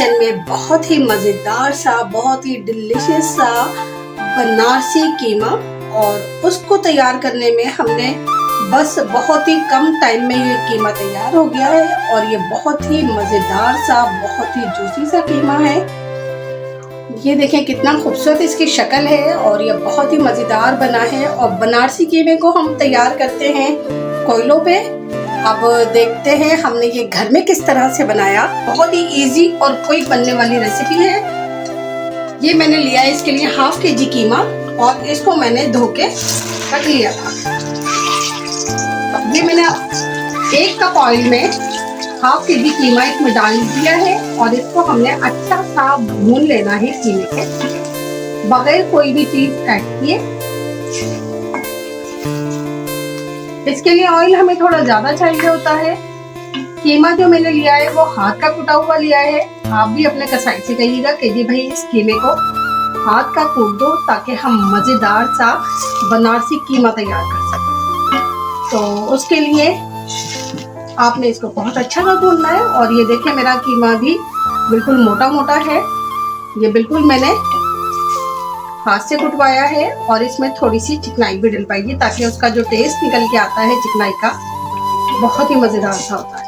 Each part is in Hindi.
किचन में बहुत ही मज़ेदार सा, बहुत ही डिलीशियस सा बनारसी कीमा, और उसको तैयार करने में हमने बस बहुत ही कम टाइम में ये कीमा तैयार हो गया है। और ये बहुत ही मज़ेदार सा, बहुत ही जूसी सा कीमा है। ये देखें कितना खूबसूरत इसकी शक्ल है और ये बहुत ही मज़ेदार बना है। और बनारसी कीमे को हम तैयार करते हैं कोयलों पे। अब देखते हैं हमने ये घर में किस तरह से बनाया। बहुत ही इजी और क्विक बनने वाली रेसिपी है। ये मैंने लिया है इसके लिए हाफ केजी कीमा, और इसको मैंने धो के रख लिया था। ये मैंने 1 कप ऑयल में हाफ केजी कीमा इसमें डाल दिया है, और इसको हमने अच्छा सा भून लेना है कीमे के बगैर कोई भी चीज ऐड किए। इसके लिए ऑयल हमें थोड़ा ज्यादा चाहिए होता है। कीमा जो मैंने लिया है वो हाथ का कुटा हुआ लिया है। आप भी अपने कसाई से कहिएगा कि जी भाई इस कीमे को हाथ का कूट दो, ताकि हम मजेदार सा बनारसी कीमा तैयार कर सकें। तो उसके लिए आपने इसको बहुत अच्छा सा भूनना है। और ये देखिए मेरा कीमा भी बिल्कुल मोटा मोटा है। ये बिल्कुल मैंने हाथ से कुटवाया है, और इसमें थोड़ी सी चिकनाई भी डल पाएगी, ताकि उसका जो टेस्ट निकल के आता है चिकनाई का, बहुत ही मजेदार सा होता है।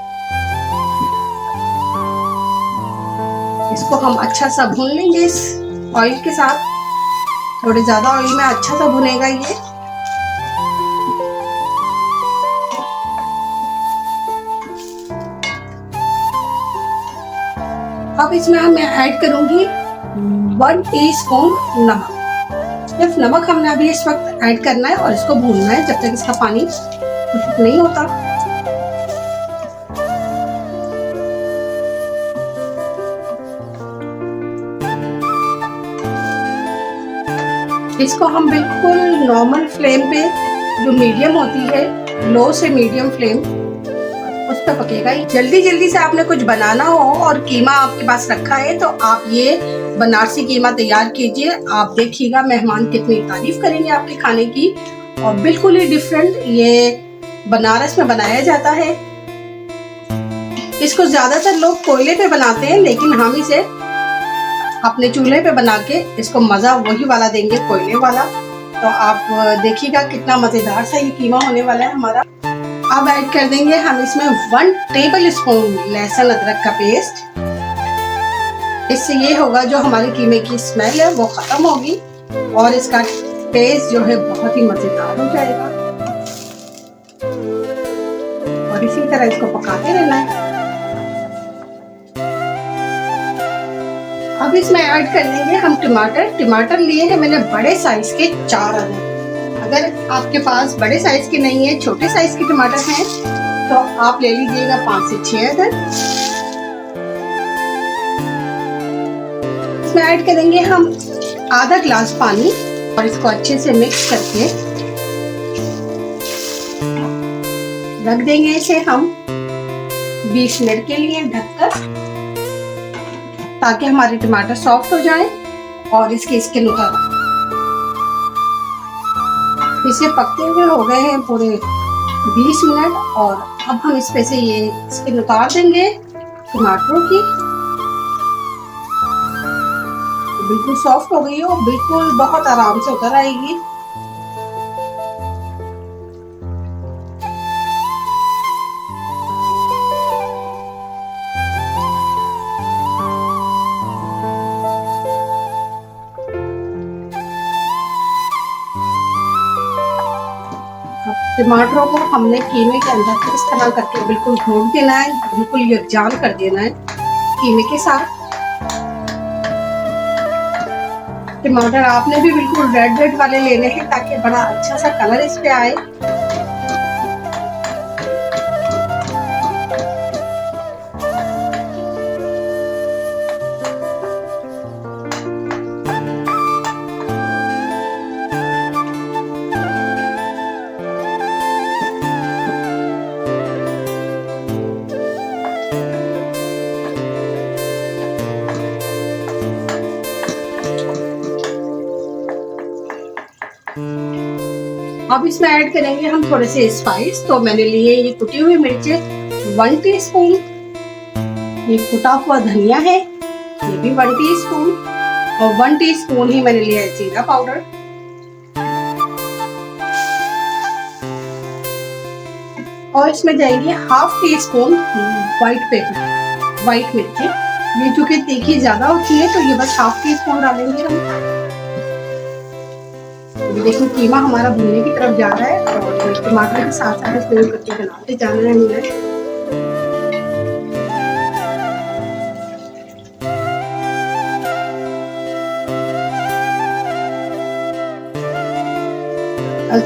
इसको हम अच्छा सा भून लेंगे इस ऑयल के साथ। थोड़े ज्यादा ऑयल में अच्छा सा भुनेगा ये। अब इसमें मैं ऐड करूंगी 1 टीस्पून नमक। सिर्फ नमक हमने अभी इस वक्त ऐड करना है, और इसको भूनना है जब तक इसका पानी खुश्क नहीं होता। इसको हम बिल्कुल नॉर्मल फ्लेम पे, जो मीडियम होती है, लो से मीडियम फ्लेम, उस पर पकेगा। जल्दी जल्दी से आपने कुछ बनाना हो और कीमा आपके पास रखा है, तो आप ये बनारसी कीमा तैयार कीजिए। आप देखिएगा मेहमान कितनी तारीफ करेंगे आपके खाने की। और बिल्कुल ही डिफरेंट ये बनारस में बनाया जाता है। इसको ज्यादातर लोग कोयले पे बनाते हैं, लेकिन हम इसे अपने चूल्हे पे बना के इसको मजा वही वाला देंगे, कोयले वाला। तो आप देखिएगा कितना मजेदार सा ये कीमा होने वाला है हमारा। अब ऐड कर देंगे हम इसमें 1 टेबल स्पून लहसुन अदरक का पेस्ट। इससे ये होगा जो हमारे कीमे की स्मेल है वो खत्म होगी, और इसका टेस्ट जो है बहुत ही मजेदार हो जाएगा। और इसी तरह इसको पकाते रहना है। अब इसमें ऐड कर लेंगे हम टमाटर लिए हैं मैंने बड़े साइज के 4 अदद। अगर आपके पास बड़े साइज के नहीं है, छोटे साइज के टमाटर हैं, तो आप ले लीजिएगा 5 से 6 अदद। इसमें ऐड करेंगे हम आधा ग्लास पानी, और इसको अच्छे से मिक्स करके रख देंगे इसे हम 20 मिनट के लिए ढककर, ताकि हमारे टमाटर सॉफ्ट हो जाएं और इसकी स्किन उतर आए। इसे पकते हुए हो गए हैं पूरे 20 मिनट, और अब हम इस पे से ये स्किन उतार देंगे टमाटरों की। बिल्कुल सॉफ्ट हो गई हो, बिल्कुल बहुत आराम से उतर आएगी। टमाटरों को हमने कीमे के अंदर इस तरह करके बिल्कुल घोट देना है, बिल्कुल यकजान कर देना है कीमे के साथ। टमाटर आपने भी बिल्कुल रेड वाले लेने हैं, ताकि बड़ा अच्छा सा कलर इस पे आए। अब इसमें ऐड करेंगे हम थोड़े से स्पाइस। तो मैंने लिए ये कुटी हुई मिर्चें 1 टीस्पून, ये कुटा हुआ धनिया है ये भी 1 टीस्पून, और 1 टीस्पून ही मैंने लिया है जीरा पाउडर। और इसमें जाएगी 1/2 टीस्पून व्हाइट मिर्ची। ये चूंकि तीखी ज्यादा होती है तो ये बस 1/2 टीस्पून डालेंगे हम। ये देखो कीमा हमारा भुनने की तरफ जा रहा है और टमाटर के साथ साथ इसमें कच्चे बनाते जाना है हमने।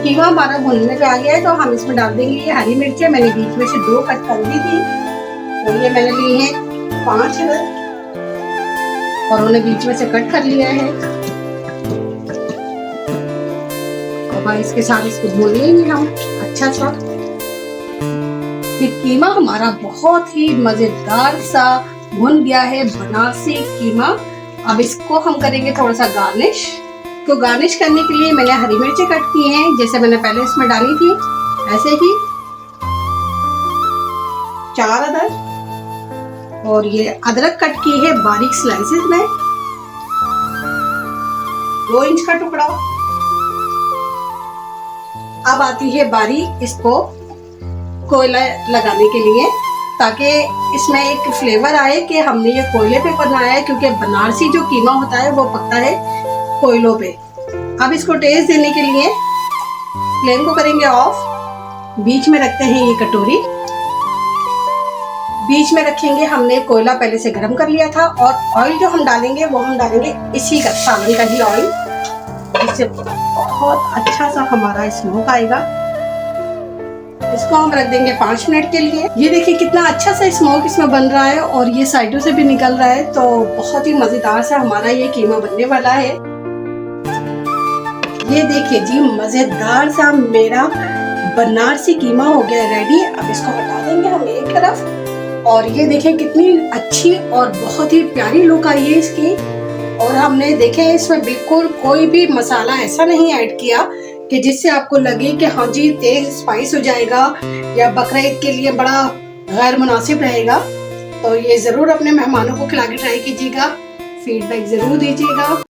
कीमा हमारा भुनने पे आ गया है तो हम इसमें डाल देंगे ये हरी मिर्चें। मैंने बीच में से 2 कट कर दी थी, तो ये मैंने लिए हैं 5 और उन्हें बीच में से कट कर लिया है। और इसके साथ इसको भून लेंगे हम अच्छा सा। ये कीमा हमारा बहुत ही मजेदार सा भुन गया है, बनारसी कीमा। अब इसको हम करेंगे थोड़ा सा गार्निश। तो गार्निश करने के लिए मैंने हरी मिर्ची कट की हैं, जैसे मैंने पहले इसमें डाली थी ऐसे ही 4 अदरक, और ये अदरक कट की है बारीक स्लाइसेस में 2 इंच का टुकड़ा। अब आती है बारी इसको कोयला लगाने के लिए, ताकि इसमें एक फ्लेवर आए कि हमने ये कोयले पे बनाया है, क्योंकि बनारसी जो कीमा होता है वो पकता है कोयलों पे। अब इसको टेस्ट देने के लिए फ्लेम को करेंगे ऑफ। बीच में रखते हैं ये कटोरी, बीच में रखेंगे। हमने कोयला पहले से गर्म कर लिया था, और ऑयल जो हम डालेंगे वो हम डालेंगे इसी का, सालन का ही ऑयल, जिससे बहुत अच्छा सा हमारा स्मोक आएगा। इसको हम रख देंगे 5 मिनट के लिए। ये देखिए कितना अच्छा सा स्मोक इसमें बन रहा है और ये साइडों से भी निकल रहा है, तो बहुत ही मजेदार सा हमारा ये कीमा बनने वाला है। ये देखिए जी, मजेदार सा मेरा बनारसी कीमा हो गया रेडी। अब इसको हटा देंगे हम एक तरफ, और ये देखें कितनी अच्छी और बहुत ही प्यारी लुक आई है इसकी। और हमने देखे इसमें बिल्कुल कोई भी मसाला ऐसा नहीं ऐड किया कि जिससे आपको लगे कि हाँ जी तेज स्पाइस हो जाएगा या बकरीद के लिए बड़ा गैर मुनासिब रहेगा। तो ये जरूर अपने मेहमानों को खिला के ट्राई कीजिएगा, फीडबैक जरूर दीजिएगा।